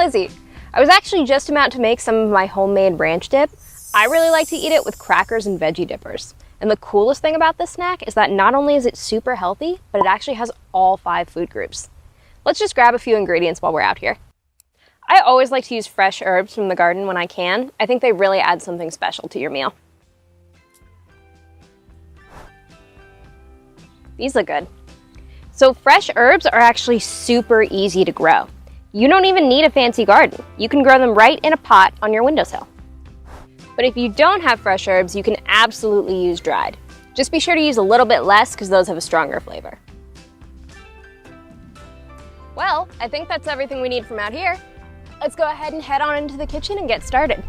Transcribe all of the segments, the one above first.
Lizzie. I was actually just about to make some of my homemade ranch dip. I really like to eat it with crackers and veggie dippers. And the coolest thing about this snack is that not only is it super healthy, but it actually has all 5 food groups. Let's just grab a few ingredients while we're out here. I always like to use fresh herbs from the garden when I can. I think they really add something special to your meal. These look good. So fresh herbs are actually super easy to grow. You don't even need a fancy garden. You can grow them right in a pot on your windowsill. But if you don't have fresh herbs, you can absolutely use dried. Just be sure to use a little bit less because those have a stronger flavor. Well, I think that's everything we need from out here. Let's go ahead and head on into the kitchen and get started.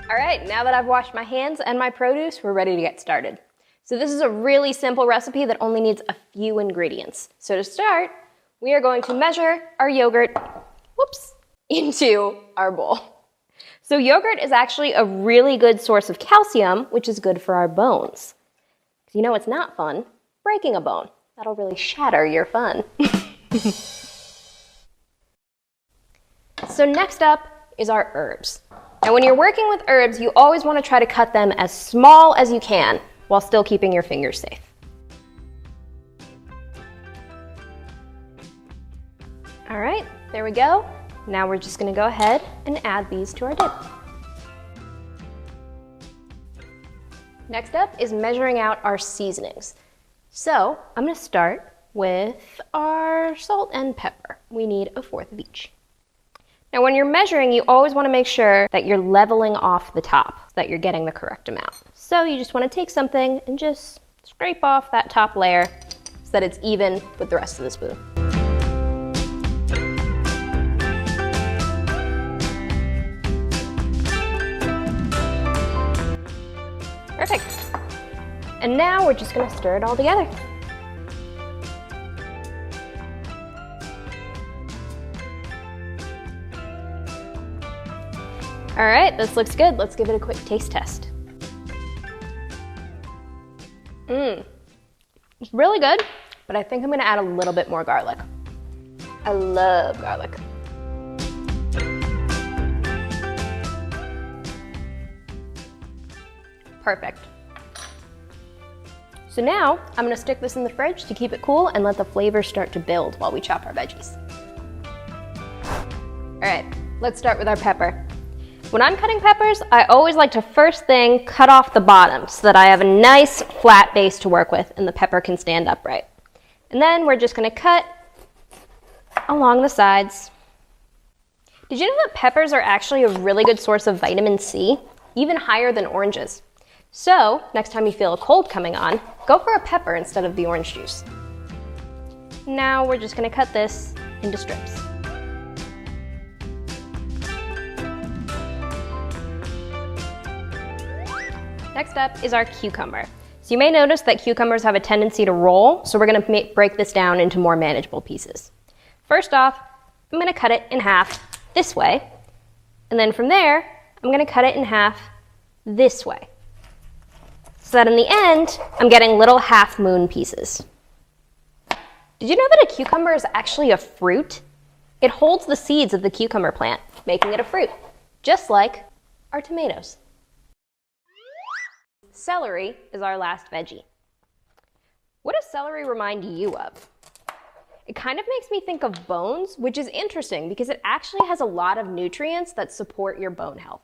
All right, now that I've washed my hands and my produce, we're ready to get started. So this is a really simple recipe that only needs a few ingredients. So to start, we are going to measure our yogurt, into our bowl. So yogurt is actually a really good source of calcium, which is good for our bones. You know it's not fun? Breaking a bone. That'll really shatter your fun. So next up is our herbs. Now when you're working with herbs, you always want to try to cut them as small as you can while still keeping your fingers safe. All right, there we go. Now we're just going to go ahead and add these to our dip. Next up is measuring out our seasonings. So I'm going to start with our salt and pepper. We need 1/4 of each. Now when you're measuring, you always want to make sure that you're leveling off the top, that you're getting the correct amount. So you just want to take something and just scrape off that top layer so that it's even with the rest of the spoon. Perfect. And now we're just going to stir it all together. All right, this looks good. Let's give it a quick taste test. It's really good, but I think I'm going to add a little bit more garlic. I love garlic. Perfect. So now I'm going to stick this in the fridge to keep it cool and let the flavors start to build while we chop our veggies. All right, let's start with our pepper. When I'm cutting peppers, I always like to first thing cut off the bottom so that I have a nice flat base to work with and the pepper can stand upright. And then we're just going to cut along the sides. Did you know that peppers are actually a really good source of vitamin C, even higher than oranges? So next time you feel a cold coming on, go for a pepper instead of the orange juice. Now we're just going to cut this into strips. Next up is our cucumber. So you may notice that cucumbers have a tendency to roll, so we're going to break this down into more manageable pieces. First off, I'm going to cut it in half this way, and then from there, I'm going to cut it in half this way. So that in the end, I'm getting little half-moon pieces. Did you know that a cucumber is actually a fruit? It holds the seeds of the cucumber plant, making it a fruit, just like our tomatoes. Celery is our last veggie. What does celery remind you of? It kind of makes me think of bones, which is interesting because it actually has a lot of nutrients that support your bone health.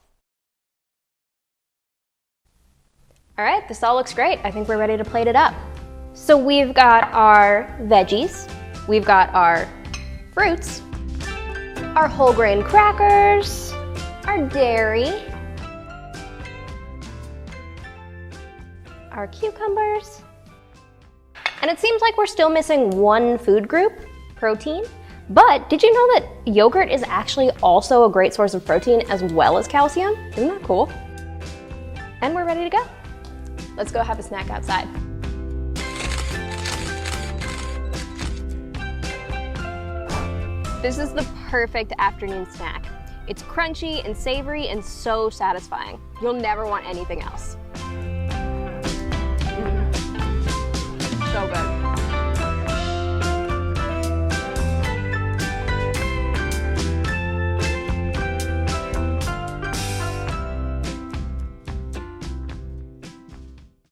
All right, this all looks great. I think we're ready to plate it up. So we've got our veggies, we've got our fruits, our whole grain crackers, our dairy, our cucumbers, and it seems like we're still missing one food group, protein. But did you know that yogurt is actually also a great source of protein as well as calcium? Isn't that cool? And we're ready to go. Let's go have a snack outside. This is the perfect afternoon snack. It's crunchy and savory and so satisfying. You'll never want anything else.